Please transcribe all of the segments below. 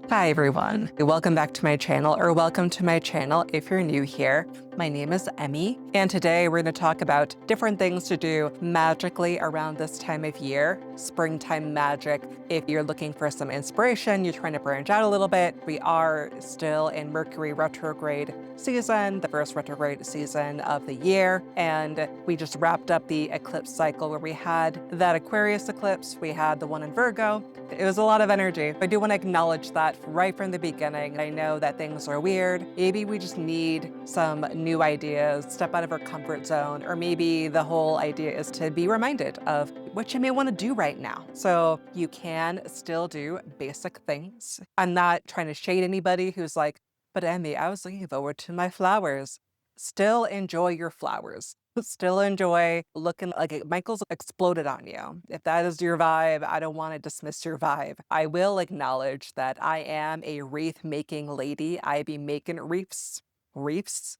Hi everyone, welcome back to my channel, or welcome to my channel if you're new here. My name is Emmy, and today we're going to talk about different things to do magically around this time of year, springtime magic. If you're looking for some inspiration, you're trying to branch out a little bit, we are still in Mercury Retrograde season, the first retrograde season of the year, and we just wrapped up the eclipse cycle where we had that Aquarius eclipse, we had the one in Virgo. It was a lot of energy. I do want to acknowledge that right from the beginning. I know that things are weird. Maybe we just need some new ideas, step out of our comfort zone, or maybe the whole idea is to be reminded of what you may want to do right now. So you can still do basic things. I'm not trying to shade anybody who's like, but Emmy, I was looking forward to my flowers. Still enjoy your flowers. Still enjoy looking like Michael's exploded on you. If that is your vibe, I don't want to dismiss your vibe. I will acknowledge that I am a wreath making lady. I be making wreaths. Wreath.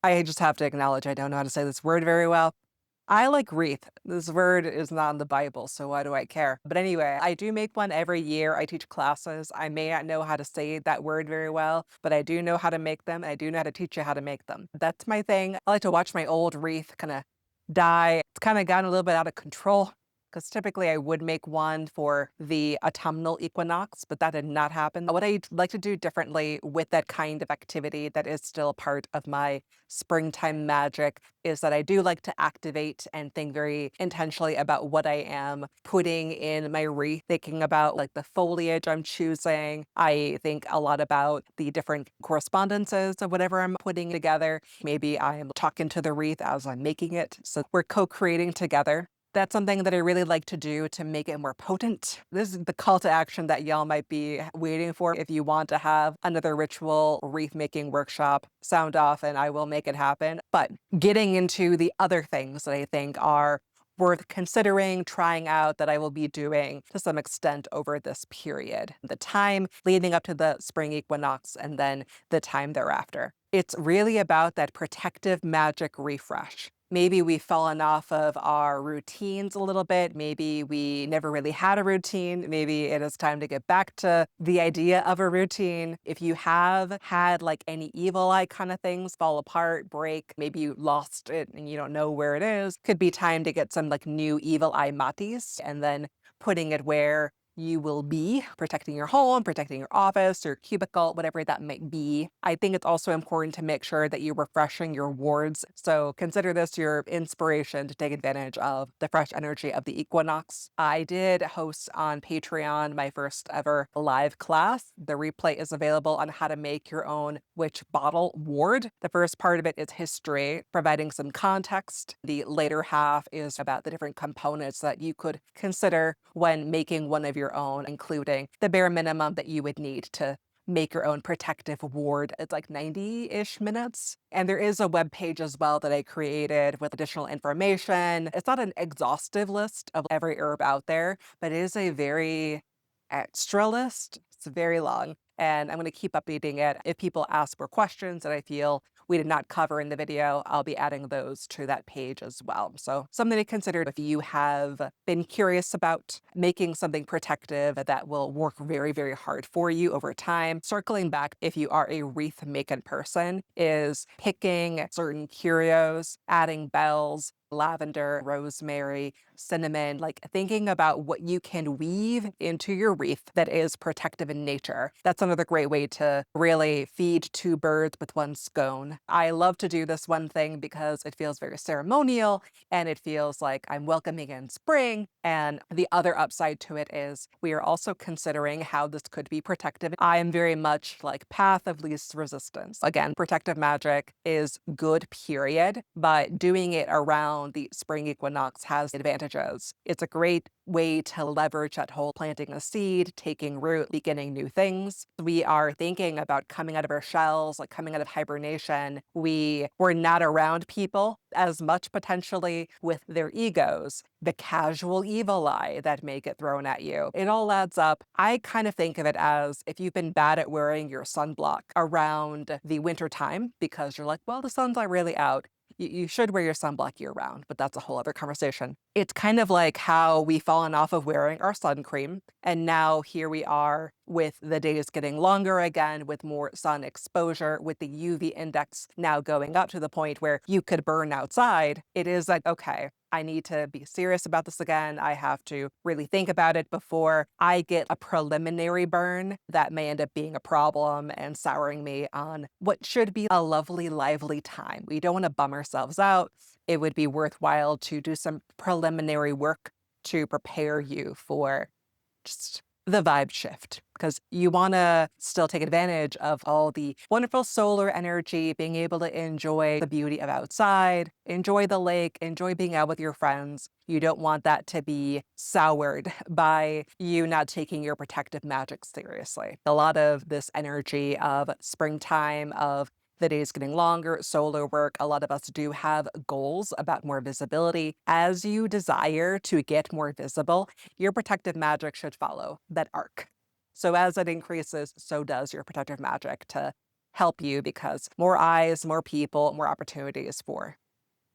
I just have to acknowledge I don't know how to say this word very well. I like wreath. This word is not in the Bible, so why do I care? But anyway, I do make one every year. I teach classes. I may not know how to say that word very well, but I do know how to make them. I do know how to teach you how to make them. That's my thing. I like to watch my old wreath kind of die. It's kind of gotten a little bit out of control, because typically I would make one for the autumnal equinox, but that did not happen. What I'd like to do differently with that kind of activity that is still part of my springtime magic is that I do like to activate and think very intentionally about what I am putting in my wreath, thinking about like the foliage I'm choosing. I think a lot about the different correspondences of whatever I'm putting together. Maybe I'm talking to the wreath as I'm making it. So we're co-creating together. That's something that I really like to do to make it more potent. This is the call to action that y'all might be waiting for. If you want to have another ritual wreath making workshop, sound off and I will make it happen. But getting into the other things that I think are worth considering, trying out, that I will be doing to some extent over this period, the time leading up to the spring equinox and then the time thereafter. It's really about that protective magic refresh. Maybe we've fallen off of our routines a little bit. Maybe we never really had a routine. Maybe it is time to get back to the idea of a routine. If you have had like any evil eye kind of things fall apart, break, maybe you lost it and you don't know where it is, could be time to get some like new evil eye matis and then putting it where you will be, protecting your home, protecting your office, your cubicle, whatever that might be. I think it's also important to make sure that you're refreshing your wards. So consider this your inspiration to take advantage of the fresh energy of the equinox. I did host on Patreon my first ever live class. The replay is available on how to make your own witch bottle ward. The first part of it is history, providing some context. The later half is about the different components that you could consider when making one of your own, including the bare minimum that you would need to make your own protective ward. It's like 90-ish minutes. And there is a web page as well that I created with additional information. It's not an exhaustive list of every herb out there, but it is a very extra list. It's very long. And I'm going to keep updating it. If people ask for questions that I feel we did not cover in the video, I'll be adding those to that page as well. So something to consider if you have been curious about making something protective that will work very, very hard for you over time. Circling back, if you are a wreath making person, is picking certain curios, adding bells, lavender, rosemary, cinnamon, like thinking about what you can weave into your wreath that is protective in nature. That's another great way to really feed two birds with one scone. I love to do this one thing because it feels very ceremonial and it feels like I'm welcoming in spring. And the other upside to it is we are also considering how this could be protective. I am very much like path of least resistance. Again, protective magic is good, period, but doing it around the spring equinox has advantages. It's a great way to leverage that whole planting a seed, taking root, beginning new things. We are thinking about coming out of our shells, like coming out of hibernation. We were not around people as much potentially with their egos, the casual evil eye that may get thrown at you. It all adds up. I kind of think of it as if you've been bad at wearing your sunblock around the winter time because you're like, well, the sun's not really out. You should wear your sunblock year round, but that's a whole other conversation. It's kind of like how we've fallen off of wearing our sun cream, and now here we are with the days getting longer again, with more sun exposure, with the UV index now going up to the point where you could burn outside, it is like, okay, I need to be serious about this again. I have to really think about it before I get a preliminary burn that may end up being a problem and souring me on what should be a lovely, lively time. We don't want to bum ourselves out. It would be worthwhile to do some preliminary work to prepare you for just the vibe shift, because you want to still take advantage of all the wonderful solar energy, being able to enjoy the beauty of outside, enjoy the lake, enjoy being out with your friends. You don't want that to be soured by you not taking your protective magic seriously. A lot of this energy of springtime, of the days getting longer, solar work, a lot of us do have goals about more visibility. As you desire to get more visible, your protective magic should follow that arc. So as it increases, so does your protective magic to help you, because more eyes, more people, more opportunities for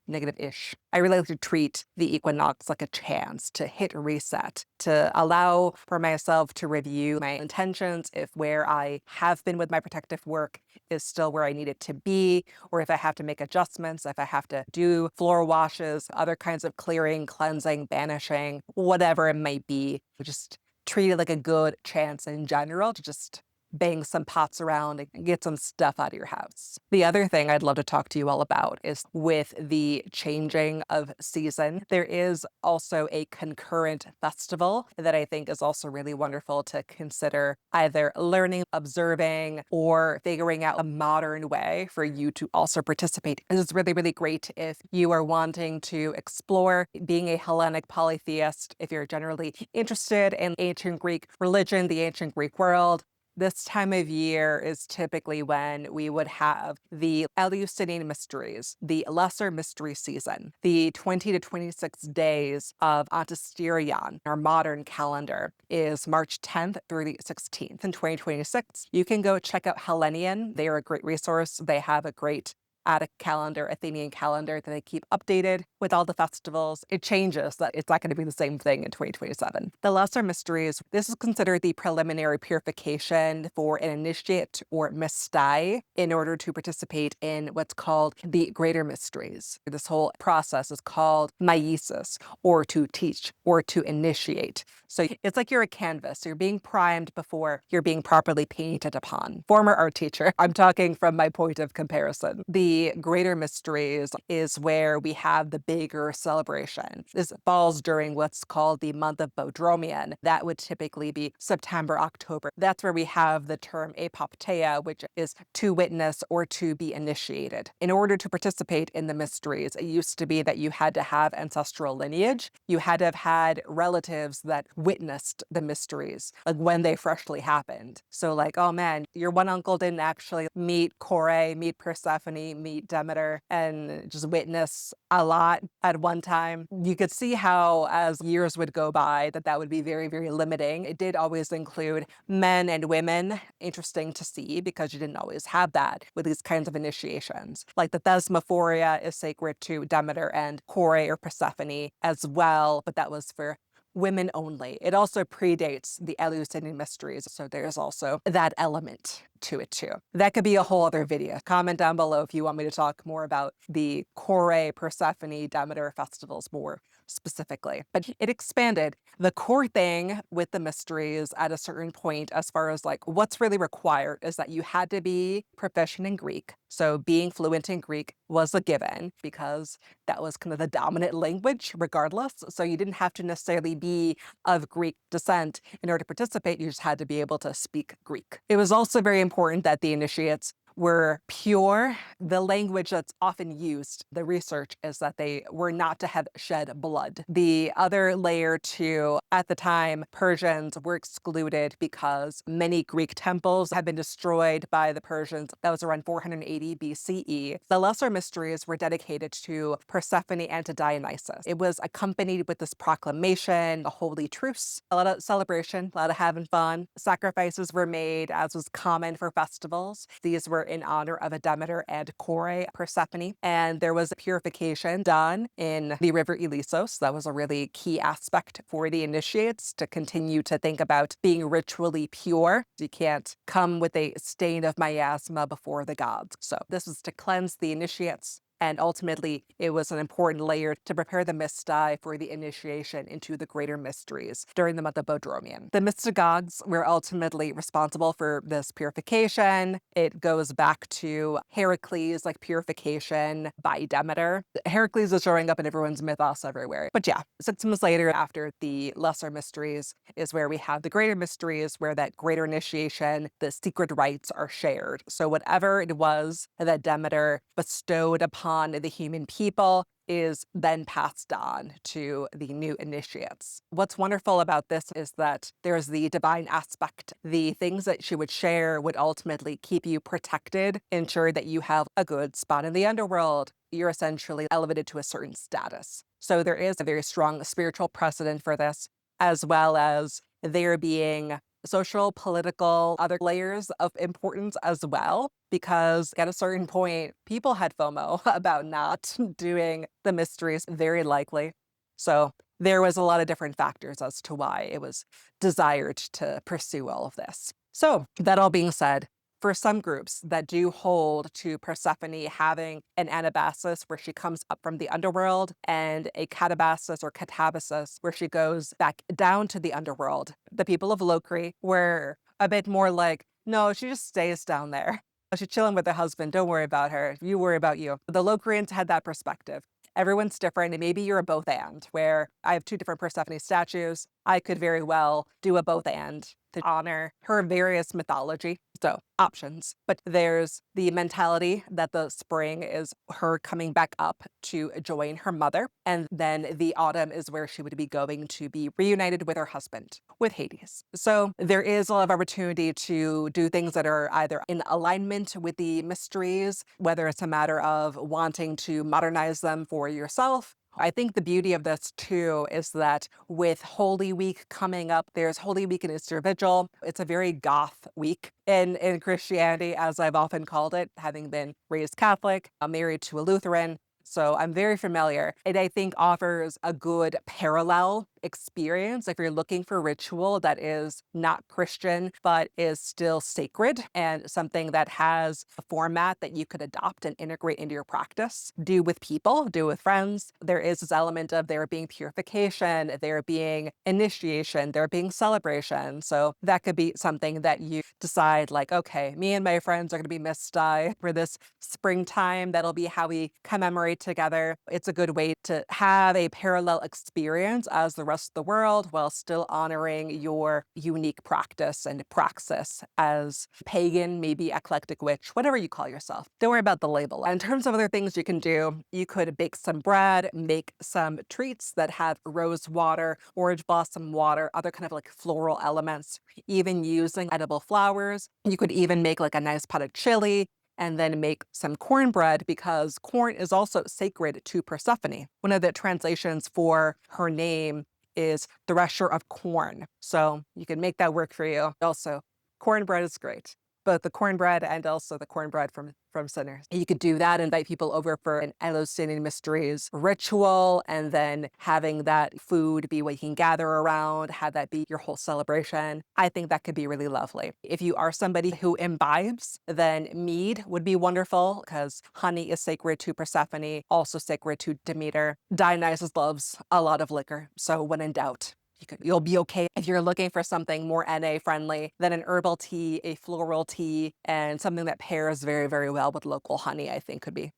negative-ish. I really like to treat the equinox like a chance to hit reset, to allow for myself to review my intentions, if where I have been with my protective work is still where I need it to be, or if I have to make adjustments, if I have to do floor washes, other kinds of clearing, cleansing, banishing, whatever it might be. Just treat it like a good chance in general to just bang some pots around and get some stuff out of your house. The other thing I'd love to talk to you all about is with the changing of season, there is also a concurrent festival that I think is also really wonderful to consider either learning, observing, or figuring out a modern way for you to also participate. This is really, really great if you are wanting to explore being a Hellenic polytheist, if you're generally interested in ancient Greek religion, the ancient Greek world. This time of year is typically when we would have the Eleusinian mysteries, the lesser mystery season, the 20 to 26 days of Antisterion. Our modern calendar is March 10th through the 16th in 2026. You can go check out Hellenian. They are a great resource. They have a great Attic calendar, Athenian calendar that they keep updated with all the festivals. It changes, that it's not going to be the same thing in 2027. The Lesser Mysteries, this is considered the preliminary purification for an initiate or mystai in order to participate in what's called the Greater Mysteries. This whole process is called myesis, or to teach, or to initiate. So it's like you're a canvas. You're being primed before you're being properly painted upon. Former art teacher, I'm talking from my point of comparison. The Greater Mysteries is where we have the bigger celebration. This falls during what's called the month of Bodromian. That would typically be September, October. That's where we have the term apopteia, which is to witness or to be initiated. In order to participate in the mysteries, it used to be that you had to have ancestral lineage. You had to have had relatives that witnessed the mysteries, like when they freshly happened. So like, oh man, your one uncle didn't actually meet Kore, meet Persephone, meet Demeter, and just witness a lot at one time. You could see how as years would go by that would be very, very limiting. It did always include men and women. Interesting to see, because you didn't always have that with these kinds of initiations. Like the Thesmophoria is sacred to Demeter and Kore or Persephone as well, but that was for women only. It also predates the Eleusinian mysteries, so there's also that element to it too. That could be a whole other video. Comment down below if you want me to talk more about the Kore, Persephone, Demeter festivals more specifically. But it expanded. The core thing with the mysteries at a certain point, as far as like what's really required, is that you had to be proficient in Greek. So being fluent in Greek was a given, because that was kind of the dominant language regardless. So you didn't have to necessarily be of Greek descent in order to participate. You just had to be able to speak Greek. It was also very important that the initiates were pure. The language that's often used, the research is that they were not to have shed blood. The other layer too, at the time, Persians were excluded because many Greek temples had been destroyed by the Persians. That was around 480 BCE. The Lesser Mysteries were dedicated to Persephone and to Dionysus. It was accompanied with this proclamation, a holy truce, a lot of celebration, a lot of having fun. Sacrifices were made, as was common for festivals. These were in honor of Demeter and Kore, Persephone. And there was purification done in the river Ilissos. That was a really key aspect for the initiates to continue to think about being ritually pure. You can't come with a stain of miasma before the gods. So this was to cleanse the initiates. And ultimately, it was an important layer to prepare the Mysti for the initiation into the greater mysteries during the month of Bodromian. The mystagogues were ultimately responsible for this purification. It goes back to Heracles, like purification by Demeter. Heracles is showing up in everyone's mythos everywhere. But yeah, 6 months later, after the lesser mysteries, is where we have the greater mysteries, where that greater initiation, the secret rites are shared. So whatever it was that Demeter bestowed upon the human people is then passed on to the new initiates. What's wonderful about this is that there's the divine aspect. The things that she would share would ultimately keep you protected, ensure that you have a good spot in the underworld. You're essentially elevated to a certain status. So there is a very strong spiritual precedent for this, as well as there being social, political, other layers of importance as well, because at a certain point, people had FOMO about not doing the mysteries, very likely. So there was a lot of different factors as to why it was desired to pursue all of this. So that all being said, for some groups that do hold to Persephone having an anabasis where she comes up from the underworld and a catabasis or catabasis where she goes back down to the underworld, the people of Locri were a bit more like, no, she just stays down there. She's chilling with her husband. Don't worry about her. You worry about you. The Locrians had that perspective. Everyone's different, and maybe you're a both and, where I have 2 different Persephone statues. I could very well do a both and to honor her various mythology. So options. But there's the mentality that the spring is her coming back up to join her mother. And then the autumn is where she would be going to be reunited with her husband, with Hades. So there is a lot of opportunity to do things that are either in alignment with the mysteries, whether it's a matter of wanting to modernize them for yourself. I think the beauty of this too is that with Holy Week coming up, there's Holy Week and Easter Vigil. It's a very goth week in Christianity, as I've often called it, having been raised Catholic, married to a Lutheran. So I'm very familiar. It, I think, offers a good parallel experience if you're looking for ritual that is not Christian, but is still sacred and something that has a format that you could adopt and integrate into your practice. Do with people, do with friends. There is this element of there being purification, there being initiation, there being celebration. So that could be something that you decide like, okay, me and my friends are going to be Mysti for this springtime. That'll be how we commemorate together. It's a good way to have a parallel experience as the rest of the world while still honoring your unique practice and praxis as pagan, maybe eclectic witch, whatever you call yourself. Don't worry about the label. In terms of other things you can do, you could bake some bread, make some treats that have rose water, orange blossom water, other kind of like floral elements, even using edible flowers. You could even make like a nice pot of chili and then make some cornbread, because corn is also sacred to Persephone. One of the translations for her name is thresher of corn. So you can make that work for you. Also, cornbread is great. Both the cornbread and also the cornbread from sinners. You could do that, invite people over for an Eleusinian Mysteries ritual, and then having that food be what you can gather around, have that be your whole celebration. I think that could be really lovely. If you are somebody who imbibes, then mead would be wonderful, because honey is sacred to Persephone, also sacred to Demeter. Dionysus loves a lot of liquor, so when in doubt, you'll be okay. If you're looking for something more NA friendly, then an herbal tea, a floral tea, and something that pairs very, very well with local honey, I think could be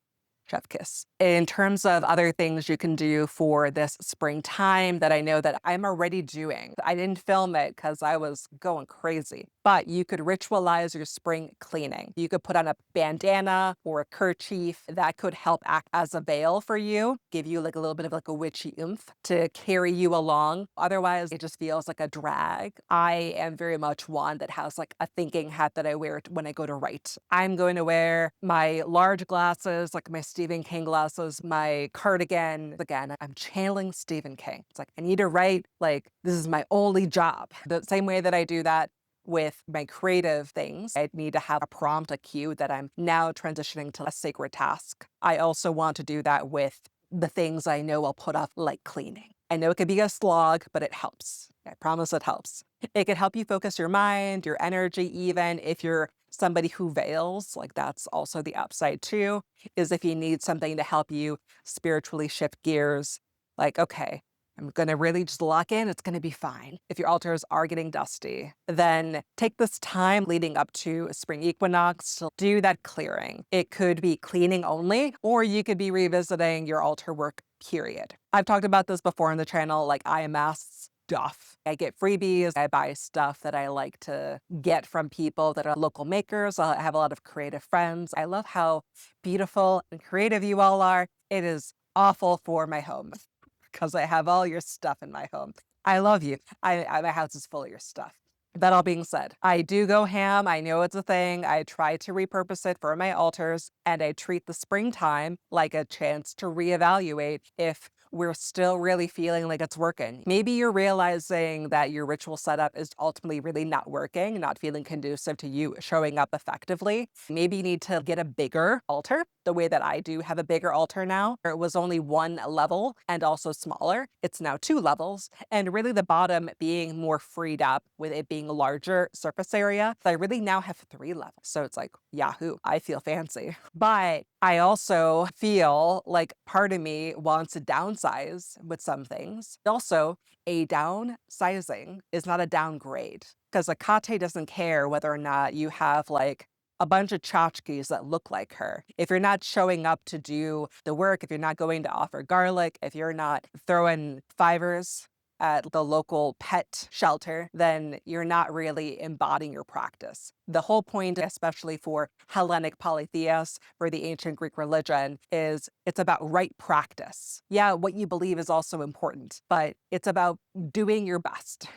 chef kiss. In terms of other things you can do for this springtime that I know that I'm already doing, I didn't film it because I was going crazy, but you could ritualize your spring cleaning. You could put on a bandana or a kerchief that could help act as a veil for you, give you like a little bit of like a witchy oomph to carry you along. Otherwise, it just feels like a drag. I am very much one that has like a thinking hat that I wear when I go to write. I'm going to wear my large glasses, like my Stephen King glasses, my cardigan. Again, I'm channeling Stephen King. It's like, I need to write, like, this is my only job. The same way that I do that, with my creative things. I need to have a prompt, a cue that I'm now transitioning to a sacred task. I also want to do that with the things I know I'll put off, like cleaning. I know it could be a slog, but it helps. I promise it helps. It can help you focus your mind, your energy, even if you're somebody who veils, like that's also the upside too, is if you need something to help you spiritually shift gears, like, okay, I'm gonna really just lock in, it's gonna be fine. If your altars are getting dusty, then take this time leading up to spring equinox to do that clearing. It could be cleaning only, or you could be revisiting your altar work, period. I've talked about this before on the channel, like I amass stuff. I get freebies, I buy stuff that I like to get from people that are local makers. I have a lot of creative friends. I love how beautiful and creative you all are. It is awful for my home because I have all your stuff in my home. I love you. My house is full of your stuff. That all being said, I do go ham. I know it's a thing. I try to repurpose it for my altars, and I treat the springtime like a chance to reevaluate if we're still really feeling like it's working. Maybe you're realizing that your ritual setup is ultimately really not working, not feeling conducive to you showing up effectively. Maybe you need to get a bigger altar, the way that I do have a bigger altar now. It was only one level and also smaller. It's now 2 levels, and really the bottom being more freed up with it being a larger surface area. So I really now have 3 levels. So it's like, yahoo, I feel fancy. But I also feel like part of me wants to downsize with some things. Also, a downsizing is not a downgrade because Akate doesn't care whether or not you have like a bunch of tchotchkes that look like her. If you're not showing up to do the work, if you're not going to offer garlic, if you're not throwing fivers at the local pet shelter, then you're not really embodying your practice. The whole point, especially for Hellenic polytheists, for the ancient Greek religion, is it's about right practice. Yeah, what you believe is also important, but it's about doing your best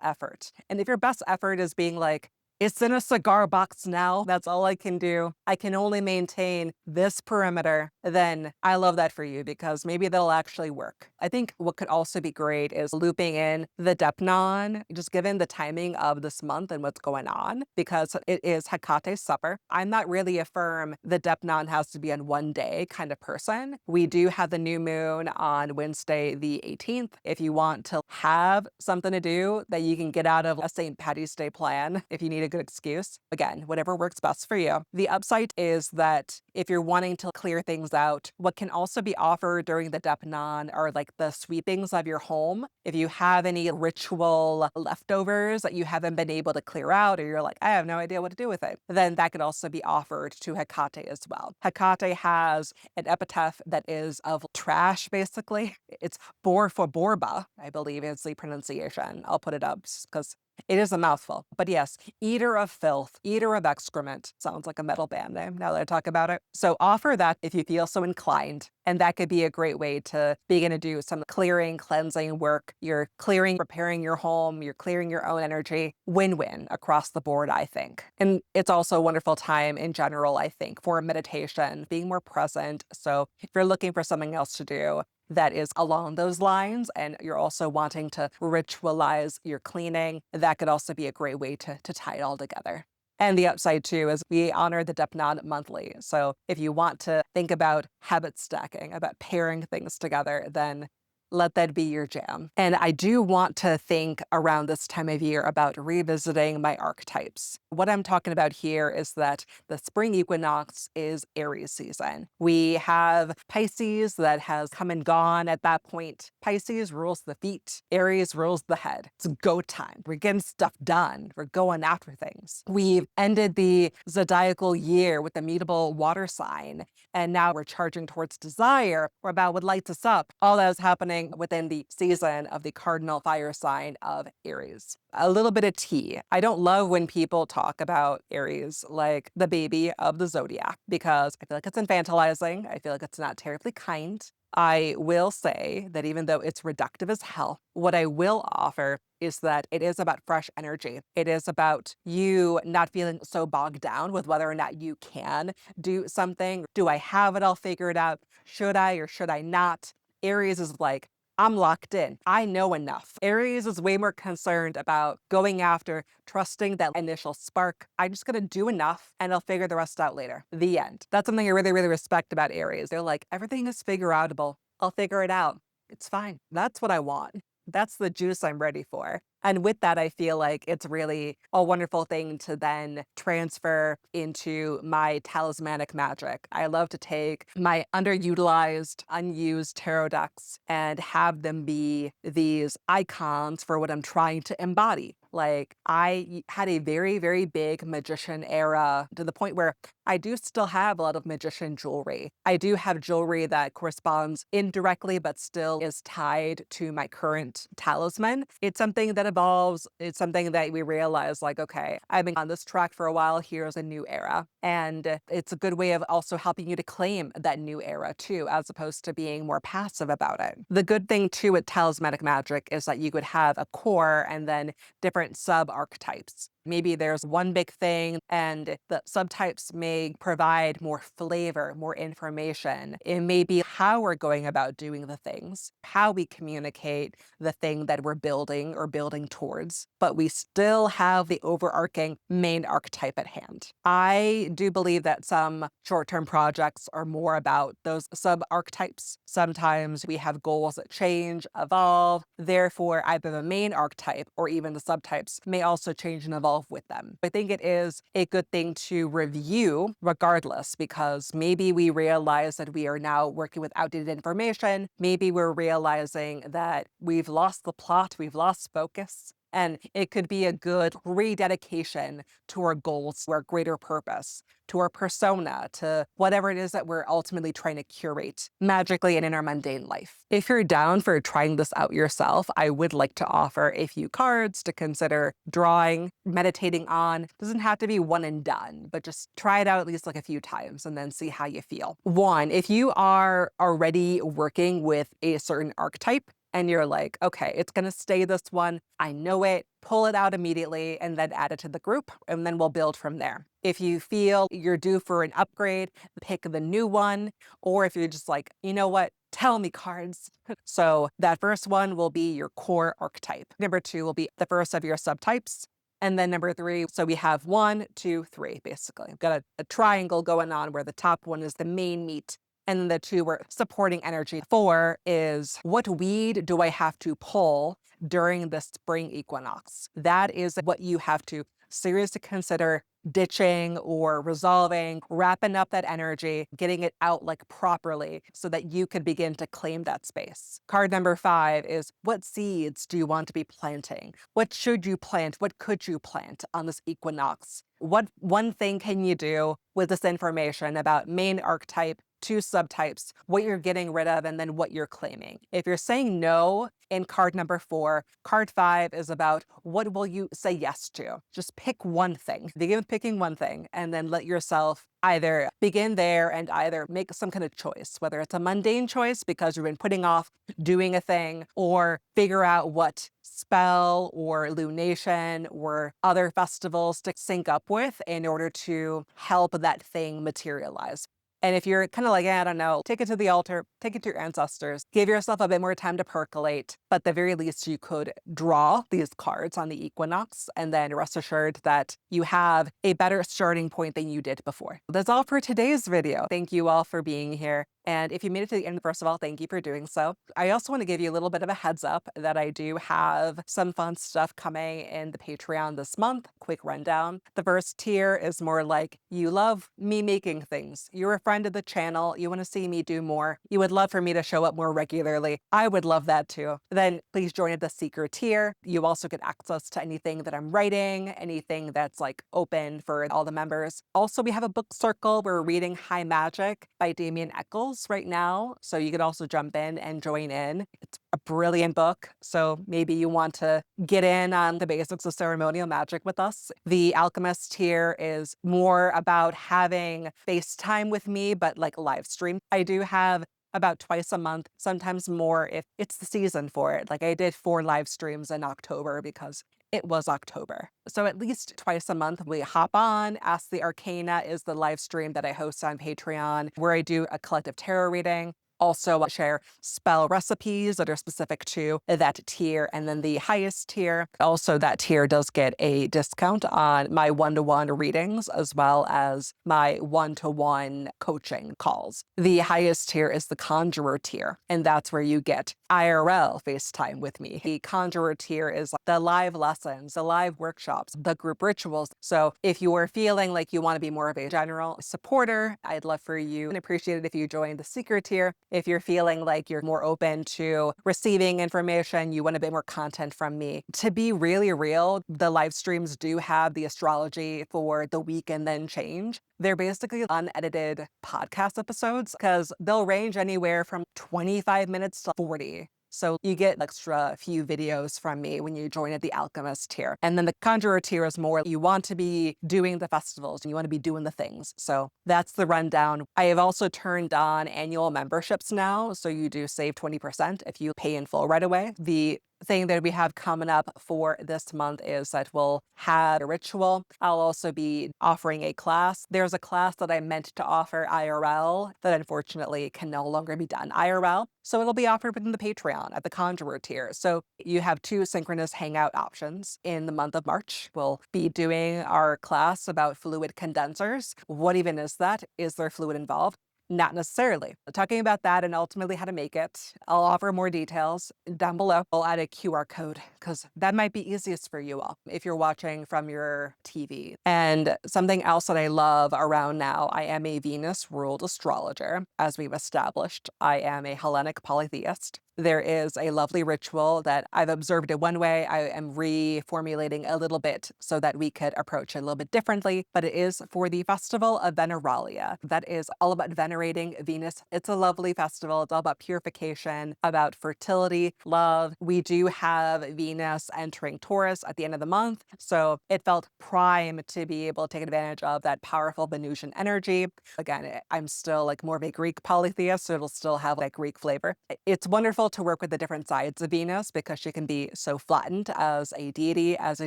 effort. And if your best effort is being like, it's in a cigar box now. That's all I can do. I can only maintain this perimeter. Then I love that for you because maybe that'll actually work. I think what could also be great is looping in the Depnon, just given the timing of this month and what's going on, because it is Hekate's supper. I'm not really a firm the Depnon has to be on one day kind of person. We do have the new moon on Wednesday, the 18th. If you want to have something to do that you can get out of a St. Patty's Day plan, if you need a good excuse. Again, whatever works best for you. The upside is that if you're wanting to clear things out, what can also be offered during the Depnon are like the sweepings of your home. If you have any ritual leftovers that you haven't been able to clear out, or you're like, I have no idea what to do with it, then that could also be offered to Hekate as well. Hekate has an epitaph that is of trash, basically. It's Bor for Borba, I believe is the pronunciation. I'll put it up because it is a mouthful. But yes, eater of filth, eater of excrement. Sounds like a metal band name now that I talk about it. So offer that if you feel so inclined. And that could be a great way to begin to do some clearing, cleansing work. You're clearing, preparing your home, you're clearing your own energy. Win-win across the board, I think. And it's also a wonderful time in general, I think, for meditation, being more present. So if you're looking for something else to do, that is along those lines, and you're also wanting to ritualize your cleaning, that could also be a great way to tie it all together. And the upside too is we honor the Depnon monthly. So if you want to think about habit stacking, about pairing things together, then let that be your jam. And I do want to think around this time of year about revisiting my archetypes. What I'm talking about here is that the spring equinox is Aries season. We have Pisces that has come and gone at that point. Pisces rules the feet. Aries rules the head. It's go time. We're getting stuff done. We're going after things. We've ended the zodiacal year with the mutable water sign, and now we're charging towards desire. We're about what lights us up. All that is happening within the season of the cardinal fire sign of Aries. A little bit of tea. I don't love when people talk about Aries like the baby of the zodiac because I feel like it's infantilizing. I feel like it's not terribly kind. I will say that even though it's reductive as hell, what I will offer is that it is about fresh energy. It is about you not feeling so bogged down with whether or not you can do something. Do I have it all figured out? Should I or should I not? Aries is like, I'm locked in. I know enough. Aries is way more concerned about going after, trusting that initial spark. I'm just gonna do enough and I'll figure the rest out later. The end. That's something I really, really respect about Aries. They're like, everything is figure outable. I'll figure it out. It's fine. That's what I want. That's the juice I'm ready for. And with that, I feel like it's really a wonderful thing to then transfer into my talismanic magic. I love to take my underutilized, unused tarot decks and have them be these icons for what I'm trying to embody. Like, I had a very, very big magician era to the point where I do still have a lot of magician jewelry. I do have jewelry that corresponds indirectly, but still is tied to my current talisman. It's something that evolves. It's something that we realize, like, okay, I've been on this track for a while. Here's a new era. And it's a good way of also helping you to claim that new era too, as opposed to being more passive about it. The good thing too with talismanic magic is that you could have a core and then different sub archetypes. Maybe there's one big thing and the subtypes may provide more flavor, more information. It may be how we're going about doing the things, how we communicate the thing that we're building or building towards, but we still have the overarching main archetype at hand. I do believe that some short-term projects are more about those sub-archetypes. Sometimes we have goals that change, evolve, therefore either the main archetype or even the subtypes may also change and evolve with them. I think it is a good thing to review regardless, because maybe we realize that we are now working with outdated information. Maybe we're realizing that we've lost the plot, we've lost focus. And it could be a good rededication to our goals, to our greater purpose, to our persona, to whatever it is that we're ultimately trying to curate magically and in our mundane life. If you're down for trying this out yourself, I would like to offer a few cards to consider drawing, meditating on. It doesn't have to be one and done, but just try it out at least like a few times and then see how you feel. One, if you are already working with a certain archetype, and you're like, okay, it's gonna stay this one. I know it. Pull it out immediately and then add it to the group, and then we'll build from there. If you feel you're due for an upgrade, pick the new one. Or if you're just like, you know what? Tell me, cards. So that first one will be your core archetype. Number two will be the first of your subtypes. And then number three, so we have 1, 2, 3, basically. We've got a triangle going on where the top one is the main meat, and then the two were supporting energy. 4 is, what weed do I have to pull during the spring equinox? That is what you have to seriously consider ditching or resolving, wrapping up that energy, getting it out like properly so that you can begin to claim that space. Card number 5 is, what seeds do you want to be planting? What should you plant? What could you plant on this equinox? What one thing can you do with this information about main archetype, 2 subtypes, what you're getting rid of, and then what you're claiming? If you're saying no in card number 4, card 5 is about what will you say yes to? Just pick one thing. Begin with picking one thing and then let yourself either begin there and either make some kind of choice, whether it's a mundane choice because you've been putting off doing a thing, or figure out what spell or lunation or other festivals to sync up with in order to help that thing materialize. And if you're kind of like, I don't know, take it to the altar, take it to your ancestors, give yourself a bit more time to percolate. But at the very least, you could draw these cards on the equinox and then rest assured that you have a better starting point than you did before. That's all for today's video. Thank you all for being here. And if you made it to the end, first of all, thank you for doing so. I also want to give you a little bit of a heads up that I do have some fun stuff coming in the Patreon this month. Quick rundown. The first tier is more like, you love me making things. You're a friend of the channel. You want to see me do more. You would love for me to show up more regularly. I would love that too. Then please join the Seeker tier. You also get access to anything that I'm writing, anything that's like open for all the members. Also, we have a book circle. We're reading High Magick by Damien Eccles right now, so you could also jump in and join in. It's a brilliant book, so maybe you want to get in on the basics of ceremonial magic with us. The Alchemist tier is more about having FaceTime with me, but like live stream. I do have about twice a month, sometimes more if it's the season for it. Like I did 4 live streams in October because it was October. So at least twice a month, we hop on. Ask the Arcana is the live stream that I host on Patreon, where I do a collective tarot reading. also share spell recipes that are specific to that tier. And then the highest tier, also that tier does get a discount on my one-to-one readings as well as my one-to-one coaching calls. The highest tier is the Conjurer tier, and that's where you get IRL FaceTime with me. The Conjurer tier is the live lessons, the live workshops, the group rituals. So if you are feeling like you want to be more of a general supporter, I'd love for you and appreciate it if you join the Secret tier. If you're feeling like you're more open to receiving information, you want a bit more content from me. To be really real, the live streams do have the astrology for the week and then change. They're basically unedited podcast episodes because they'll range anywhere from 25 minutes to 40. So you get extra few videos from me when you join at the Alchemist tier. And then the Conjurer tier is more you want to be doing the festivals and you want to be doing the things. So that's the rundown. I have also turned on annual memberships now. So you do save 20% if you pay in full right away. The thing that we have coming up for this month is that we'll have a ritual. I'll also be offering a class. There's a class that I meant to offer IRL that unfortunately can no longer be done IRL. So it'll be offered within the Patreon at the Conjurer tier. So you have 2 synchronous hangout options in the month of March. We'll be doing our class about fluid condensers. What even is that? Is there fluid involved? Not necessarily. Talking about that and ultimately how to make it, I'll offer more details down below. I'll add a QR code because that might be easiest for you all if you're watching from your TV. And something else that I love around now, I am a Venus-ruled astrologer. As we've established, I am a Hellenic polytheist. There is a lovely ritual that I've observed it one way. I am reformulating a little bit so that we could approach it a little bit differently, but it is for the Festival of Veneralia. That is all about venerating Venus. It's a lovely festival. It's all about purification, about fertility, love. We do have Venus entering Taurus at the end of the month, so it felt prime to be able to take advantage of that powerful Venusian energy. Again, I'm still like more of a Greek polytheist, so it'll still have like Greek flavor. It's wonderful to work with the different sides of Venus because she can be so flattened as a deity, as a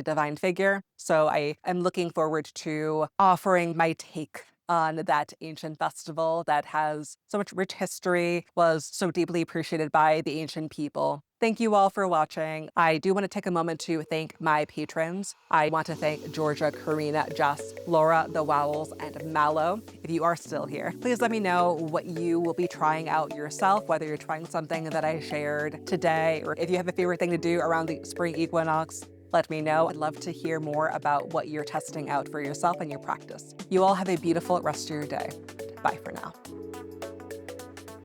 divine figure. So I am looking forward to offering my take on that ancient festival that has so much rich history, was so deeply appreciated by the ancient people. Thank you all for watching. I do want to take a moment to thank my patrons. I want to thank Georgia, Karina, Jess, Laura, the Wowls, and Mallow. If you are still here, please let me know what you will be trying out yourself, whether you're trying something that I shared today, or if you have a favorite thing to do around the spring equinox. Let me know. I'd love to hear more about what you're testing out for yourself and your practice. You all have a beautiful rest of your day. Bye for now.